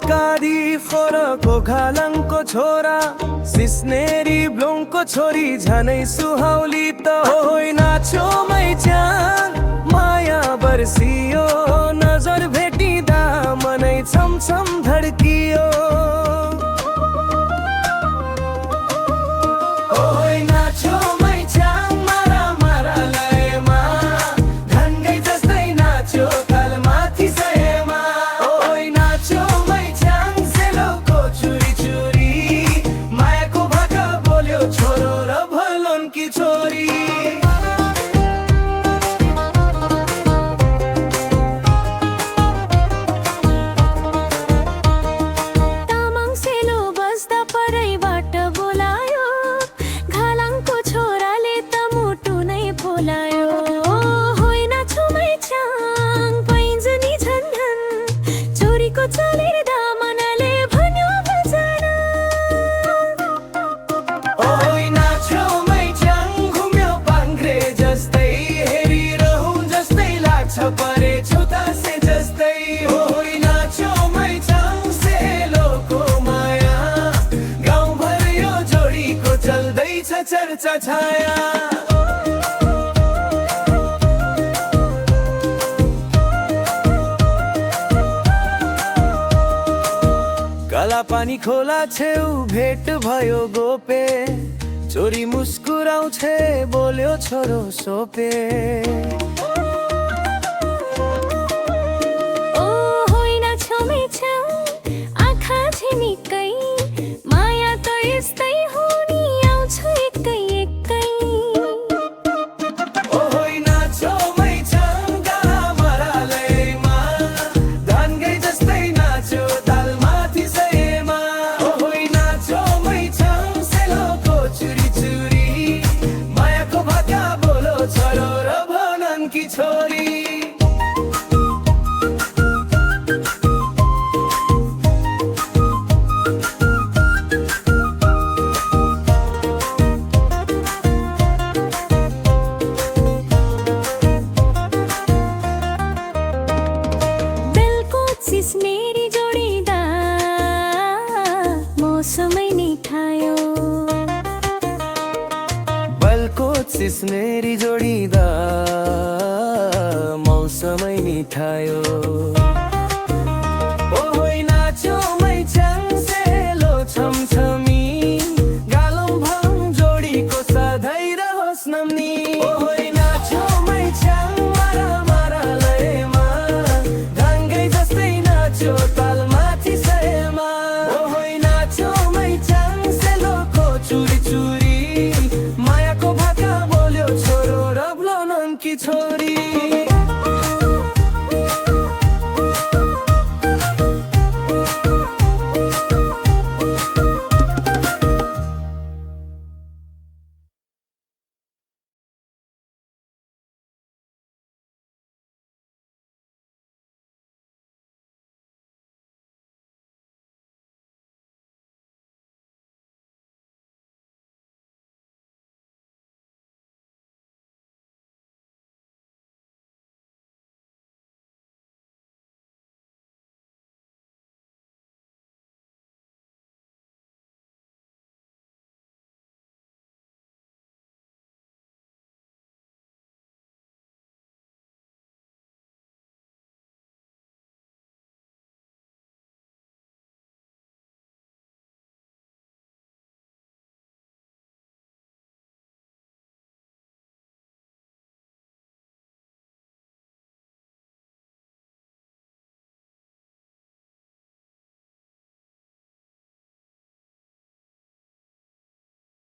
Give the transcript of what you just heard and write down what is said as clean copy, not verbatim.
कादी फोरको घालङको छोरा सिस्नेरी ब्लोङको छोरी झनै सुहाउली त होइन छेउमै च्याङ माया बर्सियो नजर भेटिँदा मनै छमछम धड्कियो होइन छेउमै च्याङ मारा मारा लयमा ढङ्गै जस्तै नाच्यो तालमाथि सयमा होइन छेउमै च्याङ सेलोको चुरी चुरी मायाको भाका बोल्यो छोरो र भलोनकी छोरी परे छुता से जस्तै होइन छेउमै च्याङ सेलोको माया गाउँभर यो जोडीको चल्दैछ चर्चा छाया कालापानी खोला छेउ भेट भयो गोपे चोरी मुस्कुराउँछे बोल्यो छोरो सोपे माया त यस्तै हो नि आउँछ एकै एकै होइन छेउमै च्याङ गामरालयमा धानगै जस्तै नाच्यो तालमाथि सयमा होइन छेउमै च्याङ सेलोको चुरी चुरी मायाको भाका बोलो छोरो र भननकी छोरी सिस्नेरी जोडीदार मौसमै निठायो बलकोट सिस्नेरी जोडीदार मौसमै निठायो